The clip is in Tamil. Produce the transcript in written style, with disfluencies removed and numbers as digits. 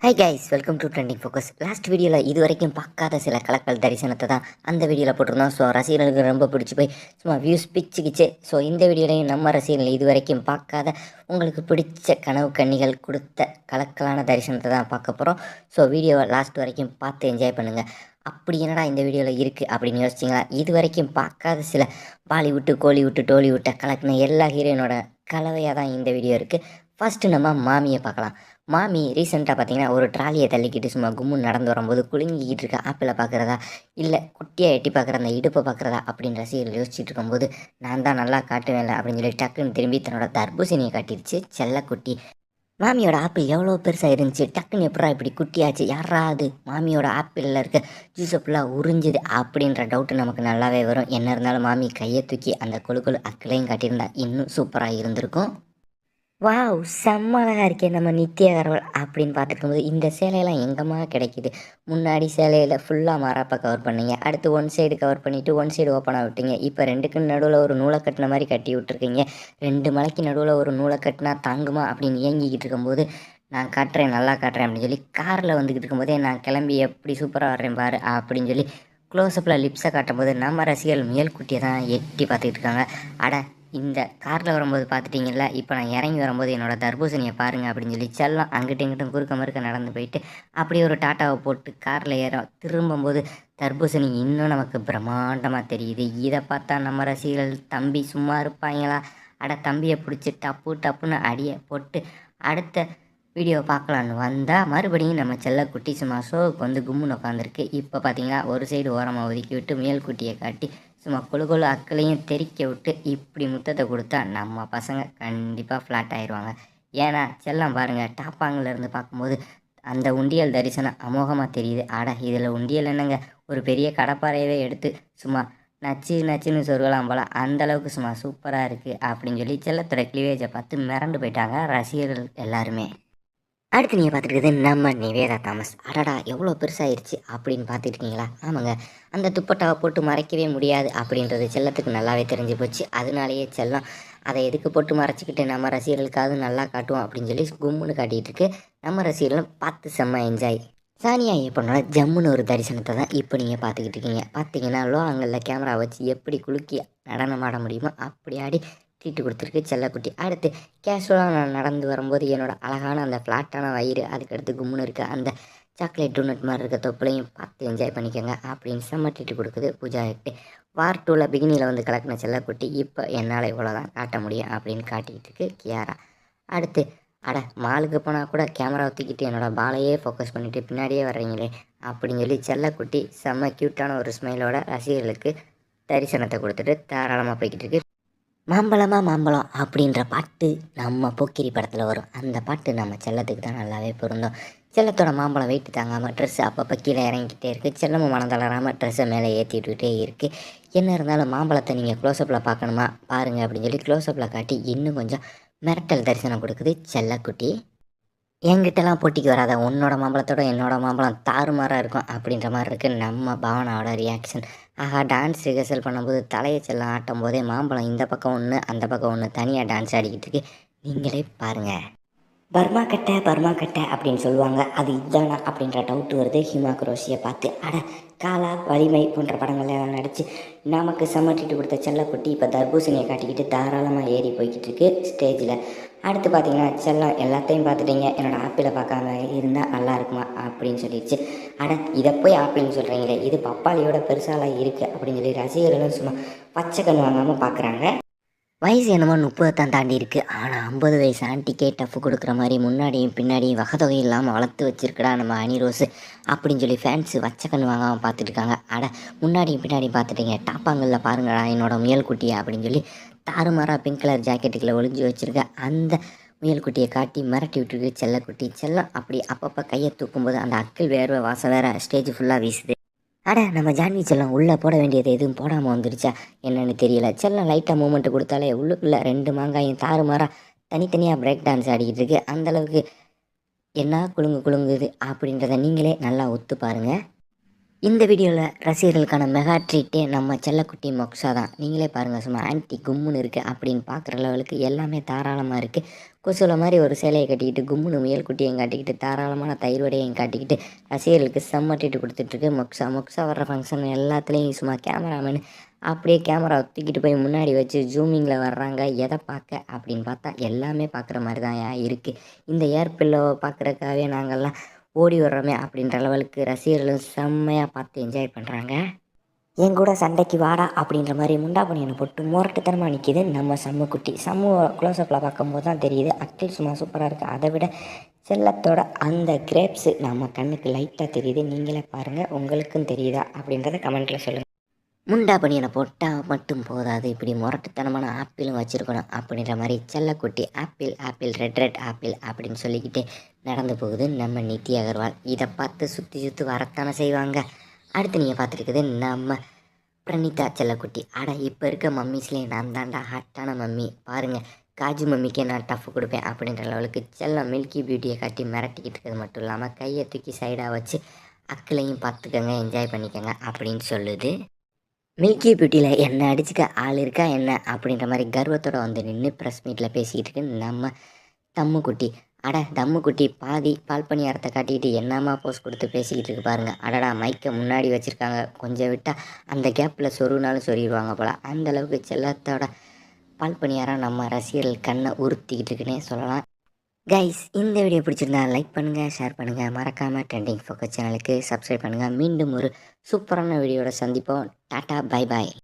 Hi guys, welcome to trending focus. Last வீடியோவில் இது வரைக்கும் பார்க்காத சில கலக்கல் தரிசனத்தை தான் அந்த வீடியோவில் போட்டிருந்தோம். ஸோ ரசிகர்களுக்கு ரொம்ப பிடிச்சி போய் சும்மா வியூஸ் பிச்சுக்கிச்சு. ஸோ இந்த வீடியோலையும் நம்ம ரசிகர்கள் இது வரைக்கும் பார்க்காத உங்களுக்கு பிடிச்ச கனவு கன்னிகள் கொடுத்த கலக்கலான தரிசனத்தை தான் பார்க்க போகிறோம். ஸோ வீடியோவை லாஸ்ட் வரைக்கும் பார்த்து என்ஜாய் பண்ணுங்கள். அப்படி என்னடா இந்த வீடியோவில் இருக்குது அப்படின்னு யோசிச்சிங்களா? இது வரைக்கும் பார்க்காத சில பாலிவுட்டு, கோலிவுட்டு, டோலிவுட்டை கலக்கின எல்லா ஹீரோயினோட கலவையாக தான் இந்த வீடியோ இருக்குது. ஃபஸ்ட்டு நம்ம மாமியை பார்க்கலாம். மாமி ரீசெண்டாக பார்த்தீங்கன்னா ஒரு ட்ராலியை தள்ளிக்கிட்டு சும்மா கும்முன்னு நடந்து வரும்போது குலுங்கிக்கிட்டு இருக்க ஆப்பிளை பார்க்குறதா, இல்லை குட்டியாக எட்டி பார்க்குற அந்த இடுப்பை பார்க்குறதா அப்படின்னு ரசிகர்கள் யோசிச்சுட்டு இருக்கும்போது, நான் தான் நல்லா காட்டுவேன்ல அப்படின்னு சொல்லி டக்குன்னு திரும்பி தன்னோட தர்பூசணியை காட்டிடுச்சு செல்லக்குட்டி. மாமியோட ஆப்பிள் எவ்வளோ பெருசாக இருந்துச்சு, டக்குன்னு எப்படா இப்படி குட்டியாச்சு, யாராவது மாமியோட ஆப்பிளில் இருக்க ஜூஸை ஃபுல்லாக உறிஞ்சுது அப்படின்ற டவுட்டு நமக்கு நல்லாவே வரும். என்ன இருந்தாலும் மாமி கையை தூக்கி அந்த கொழு அக்கிளையும் காட்டியிருந்தா இன்னும் சூப்பராக இருந்திருக்கும். வாவ், செம்ம அழகாக இருக்கே நம்ம நித்யா அகர்வால் அப்படின்னு பார்த்துருக்கும்போது, இந்த சேலையெல்லாம் எங்கேம்மா கிடைக்கிது? முன்னாடி சேலையில் ஃபுல்லாக மாறாப்பா கவர் பண்ணீங்க, அடுத்து ஒன் சைடு கவர் பண்ணிவிட்டு ஒன் சைடு ஓப்பனாக விட்டீங்க, இப்போ ரெண்டுக்கு நடுவில் ஒரு நூலை கட்டின மாதிரி கட்டி விட்டுருக்கீங்க. 2 மலைக்கு நடுவில் ஒரு நூலை கட்டினா தாங்குமா அப்படின்னு இயங்கிக்கிட்டு இருக்கும்போது, நான் காட்டுறேன் நல்லா காட்டுறேன் அப்படின்னு சொல்லி காரில் வந்துக்கிட்டு இருக்கும்போதே நான் கிளம்பி எப்படி சூப்பராக வர்றேன் பாரு அப்படின்னு சொல்லி க்ளோஸ்அப்பில் லிப்ஸை காட்டும்போது நம்ம ரசிகர்கள் முயல்குட்டியை தான் எட்டி பார்த்துக்கிட்டு இருக்காங்க. அட, இந்த காரில் வரும்போது பார்த்துட்டிங்கல்ல, இப்போ நான் இறங்கி வரும்போது என்னோடய தர்பூசணியை பாருங்கள் அப்படின்னு சொல்லி செல்லம் அங்கிட்டும் இங்கிட்டும் குறுக்க மறுக்க நடந்து போயிட்டு அப்படியே ஒரு டாட்டாவை போட்டு காரில் திரும்பும்போது தர்பூசணி இன்னும் நமக்கு பிரம்மாண்டமாக தெரியுது. இதை பார்த்தா நம்ம ரசிகர்கள் தம்பி சும்மா இருப்பாங்களா? அட, தம்பியை பிடிச்சி டப்புன்னு அடியை போட்டு அடுத்த வீடியோ பார்க்கலான்னு வந்தால் மறுபடியும் நம்ம செல்லக்குட்டி சும்மா ஷோவுக்கு வந்து கும்முன்னு உட்காந்துருக்கு. இப்போ பார்த்தீங்கன்னா ஒரு சைடு ஓரமாக ஒதுக்கி விட்டு முயல்குட்டியை காட்டி சும்மா கொழு அக்களையும் தெறிக்க விட்டு இப்படி முத்தத்தை கொடுத்தா நம்ம பசங்க கண்டிப்பாக ஃப்ளாட் ஆயிடுவாங்க. ஏன்னா செல்லம் பாருங்கள், டாப்பாங்கிலேருந்து பார்க்கும்போது அந்த உண்டியல் தரிசனம் அமோகமாக தெரியுது. ஆட, இதில் உண்டியல் என்னங்க, ஒரு பெரிய கடப்பாறையவே எடுத்து சும்மா நச்சுன்னு சொருகலாம் போல், அந்தளவுக்கு சும்மா சூப்பராக இருக்குது அப்படின்னு சொல்லி செல்லத்தோட கிளிவேஜை பார்த்து மிரண்டு போயிட்டாங்க ரசிகர்கள் எல்லாருமே. அடுத்து நீங்கள் பார்த்துருக்குது நம்ம நிவேதா தாமஸ். அடடா, எவ்வளோ பெருசாகிடுச்சு அப்படின்னு பார்த்துருக்கீங்களா? ஆமாங்க, அந்த துப்பட்டாவை போட்டு மறைக்கவே முடியாது அப்படின்றது செல்லத்துக்கு நல்லாவே தெரிஞ்சு போச்சு. அதனாலேயே செல்லம் அதை எதுக்கு போட்டு மறைச்சிக்கிட்டு நம்ம ரசிகர்களுக்காவது நல்லா காட்டுவோம் அப்படின்னு சொல்லி கும்முன்னு காட்டிகிட்டு இருக்கு. நம்ம ரசிகர்களும் பார்த்து செம்ம என்ஜாய். சானியா ஐயப்பனோட ஜம்முன்னு ஒரு தரிசனத்தை தான் இப்போ நீங்கள் பார்த்துக்கிட்டு இருக்கீங்க. பார்த்தீங்கன்னா லோ ஆங்கிளில் கேமரா வச்சு எப்படி குலுக்கி நடனம் ஆட முடியுமோ அப்படி ஆடி ட்ரீட்டு கொடுத்துருக்கு செல்லக்குட்டி. அடுத்து கேஷுவலாக நான் நடந்து வரும்போது என்னோடய அழகான அந்த ஃப்ளாட்டான வயிறு, அதுக்கடுத்து கும்முன்னு இருக்க அந்த சாக்லேட் டூனட் மாதிரி இருக்க தொப்புளையும் பார்த்து என்ஜாய் பண்ணிக்கோங்க அப்படின்னு செம்ம ட்ரீட்டு கொடுக்குது பூஜா ஹெக்டே. வார் 2ல் பிகினியில் வந்து கலக்கின செல்லக்குட்டி இப்போ என்னால் இவ்வளோ தான் காட்ட முடியும் அப்படின்னு காட்டிக்கிட்டு இருக்கு கியாரா. அடுத்து அட, மாலுக்கு போனால் கூட கேமரா தூக்கிட்டு என்னோடய பாலையே ஃபோக்கஸ் பண்ணிவிட்டு பின்னாடியே வர்றீங்களே அப்படின்னு சொல்லி செல்லக்குட்டி செம்ம க்யூட்டான ஒரு ஸ்மைலோட ரசிகர்களுக்கு தரிசனத்தை கொடுத்துட்டு தாராளமாக போய்கிட்டு இருக்கு. மாம்பழம் அப்படின்ற பாட்டு நம்ம போக்கிரி படத்தில் வரும். அந்த பாட்டு நம்ம செல்லத்துக்கு தான் நல்லாவே பொருந்தும். செல்லத்தோட மாம்பழம் வெயிட்டு தாங்காமல் ட்ரெஸ்ஸு அப்பப்போ கீழே இறங்கிக்கிட்டே இருக்குது. செல்லமும் மனம் தளராமல் ட்ரெஸ்ஸை மேலே ஏற்றிட்டுக்கிட்டே இருக்குது. என்ன இருந்தாலும் மாம்பழத்தை நீங்கள் க்ளோஸ்அப்பில் பார்க்கணுமா பாருங்கள் அப்படின்னு சொல்லி க்ளோஸ்அப்பில் காட்டி இன்னும் கொஞ்சம் மிரட்டல் தரிசனம் கொடுக்குது செல்லக்குட்டி. என்கிட்டலாம் போட்டிக்கு வராத, உன்னோட மாம்பழத்தோட என்னோடய மாம்பழம் தாறுமாறாக இருக்கும் அப்படின்ற மாதிரி இருக்குது நம்ம பாவனாவோட ரியாக்ஷன். ஆஹா, டான்ஸ் ரிஹர்சல் பண்ணும்போது தலையை செல்லம் ஆட்டும் போதே மாம்பழம் இந்த பக்கம் ஒன்று அந்த பக்கம் ஒன்று தனியாக டான்ஸ் ஆடிக்கிட்டு இருக்கு. நீங்களே பாருங்கள். பர்மா கட்டை அப்படின்னு சொல்லுவாங்க, அது இதுதானா அப்படின்ற டவுட்டு வருது ஹிமா குரோஷியை பார்த்து. அட, காலா, வலிமை போன்ற படங்கள்லாம் நடித்து நமக்கு சமட்டிட்டு கொடுத்த செல்லக்குட்டி இப்போ தர்பூசணியை காட்டிக்கிட்டு தாராளமாக ஏறி போய்கிட்டு இருக்கு ஸ்டேஜில். அடுத்து பார்த்தீங்கன்னா செல்லம் எல்லாத்தையும் பார்த்துட்டீங்க, என்னோடய ஆப்பிளை பார்க்காம இருந்தால் நல்லா இருக்குமா அப்படின்னு சொல்லிடுச்சு. அட, இதை போய் ஆப்பிள்னு சொல்கிறீங்களே, இது பப்பாளியோட பெருசாலாம் இருக்குது அப்படின்னு சொல்லி ரசிகர்களும் சும்மா பச்சை கண் வாங்காமல் பார்க்குறாங்க. வயசு என்னமோ 30 தான் தாண்டி இருக்குது, ஆனால் 50 வயசு ஆண்டிக்கே டஃப் கொடுக்குற மாதிரி முன்னாடியும் பின்னாடியும் வகை இல்லாமல் வளர்த்து வச்சுருக்கடா நம்ம அனிரோஸு அப்படின்னு சொல்லி ஃபேன்ஸு வச்ச கண் வாங்காமல் பார்த்துட்ருக்காங்க. அட, முன்னாடியும் பின்னாடியும் பார்த்துட்டீங்க, டாப்பாங்கல்ல பாருங்கடா என்னோடய முயல்குட்டியை அப்படின்னு சொல்லி தாறுமாறாக பிங்க் கலர் ஜாக்கெட்டுக்குள்ளே ஒளிஞ்சு வச்சுருக்க அந்த முயல்குட்டியை காட்டி மிரட்டி விட்டுருக்கு செல்லக்குட்டி. செல்லம் அப்படி அப்பப்போ கையை தூக்கும்போது அந்த அக்கில் வேர்வை வாசம் வேறு ஸ்டேஜ் ஃபுல்லாக வீசுது. அட, நம்ம ஜான்வி செல்லம் உள்ளே போட வேண்டியது எதுவும் போடாமல் வந்துருச்சா என்னன்னு தெரியல. செல்லம் லைட்டாக மூமெண்ட்டு கொடுத்தாலே உள்ளுக்குள்ளே 2 மாங்காயும் தாறுமாறாக தனித்தனியாக பிரேக் டான்ஸ் ஆடிக்கிட்டு இருக்கு. அந்தளவுக்கு என்ன குலுங்குது அப்படின்றத நீங்களே நல்லா ஒத்து பாருங்கள். இந்த வீடியோவில் ரசிகர்களுக்கான மெகா ட்ரீட்டே நம்ம செல்லக்குட்டி மொக்ஸா தான். நீங்களே பாருங்கள், சும்மா ஆன்ட்டி கும்முன்னு இருக்குது அப்படின்னு பார்க்குற லெவலுக்கு எல்லாமே தாராளமாக இருக்குது. கொசுல மாதிரி ஒரு சேலையை கட்டிக்கிட்டு கும்முன்னு முயல் குட்டியையும் காட்டிக்கிட்டு தாராளமான தயிர் வடையையும் காட்டிக்கிட்டு ரசிகர்களுக்கு செம்ம ட்ரீட் கொடுத்துட்ருக்கு மொக்ஸா. மொக்ஸா வர்ற ஃபங்க்ஷன் எல்லாத்துலேயும் சும்மா கேமராமேன் அப்படியே கேமரா தூக்கிட்டு போய் முன்னாடி வச்சு ஜூமிங்கில் வர்றாங்க. எதை பார்க்க அப்படின்னு பார்த்தா எல்லாமே பார்க்குற மாதிரி தான் இருக்குது. இந்த ஏர் பில்லோவை பார்க்குறக்காகவே நாங்கள்லாம் ஓடி வர்றோமே அப்படின்ற லெவலுக்கு ரசிகர்களும் செம்மையாக பார்த்து என்ஜாய் பண்ணுறாங்க. என் கூட சண்டைக்கு வாடா அப்படின்ற மாதிரி முண்டா பனியனை போட்டு முரட்டுத்தனமாக நிற்கிது நம்ம சம்முக்குட்டி. சம்மு க்ளோஸ்அப்பில் பார்க்கும்போது தான் தெரியுது அக்கில் சும்மா சூப்பராக இருக்குது. அதை விட செல்லத்தோட அந்த கிரேப்ஸு நம்ம கண்ணுக்கு லைட்டாக தெரியுது. நீங்களே பாருங்கள், உங்களுக்கும் தெரியுதா அப்படின்றத கமெண்ட்டில் சொல்லுங்கள். முண்டா பனியனை போட்டால் மட்டும் போதாது, இப்படி முரட்டுத்தனமான ஆப்பிளும் வச்சுருக்கணும் அப்படின்ற மாதிரி செல்லக்குட்டி apple apple red red apple அப்படின்னு சொல்லிக்கிட்டு நடந்து போகுது நம்ம நித்தி அகர்வால். இதை பார்த்து சுற்றி சுற்றி வரத்தானே செய்வாங்க. அடுத்து நீங்கள் பார்த்துருக்குது நம்ம பிரணீதா செல்லக்குட்டி. இப்போ இருக்க மம்மிஸ்லேயே நான் தாண்டா ஹாட்டான மம்மி, பாருங்கள் காஜு மம்மிக்கே நான் டஃப் கொடுப்பேன் அப்படின்ற லெவலுக்கு செல்லம் மில்கி பியூட்டியை காட்டி மிரட்டிக்கிட்டு இருக்கிறது மட்டும் இல்லாமல் கையை தூக்கி சைடாக வச்சு அக்கிளையும் பார்த்துக்கங்க, என்ஜாய் பண்ணிக்கோங்க அப்படின்னு சொல்லுது. மில்கி பியூட்டியில் என்ன அடிச்சுக்க ஆள் இருக்கா என்ன அப்படின்ற மாதிரி கர்வத்தோடு வந்து நின்று ப்ரெஸ் மீட்டில் பேசிக்கிட்டு இருக்கு நம்ம தம்முக்குட்டி. தம்முக்குட்டி பாதி பால் பணியாரத்தை காட்டிக்கிட்டு என்னம்மா போஸ் கொடுத்து பேசிக்கிட்டு இருக்கு பாருங்கள். அடடா, மைக்கை முன்னாடி வச்சுருக்காங்க, கொஞ்சம் விட்டால் அந்த கேப்பில் சொருனாலும் சொருகிடுவாங்க போல். அந்தளவுக்கு செல்லத்தோட பால் பணியாரம் நம்ம ரசிகர்கள் கண்ணை உறுத்திக்கிட்டு இருக்குன்னே சொல்லலாம். கைஸ், இந்த வீடியோ பிடிச்சிருந்தா லைக் பண்ணுங்கள், ஷேர் பண்ணுங்கள், மறக்காமல் ட்ரெண்டிங் ஃபோக்கஸ் சேனலுக்கு சப்ஸ்கிரைப் பண்ணுங்கள். மீண்டும் ஒரு சூப்பரான வீடியோட சந்திப்போம். Tata, bye bye.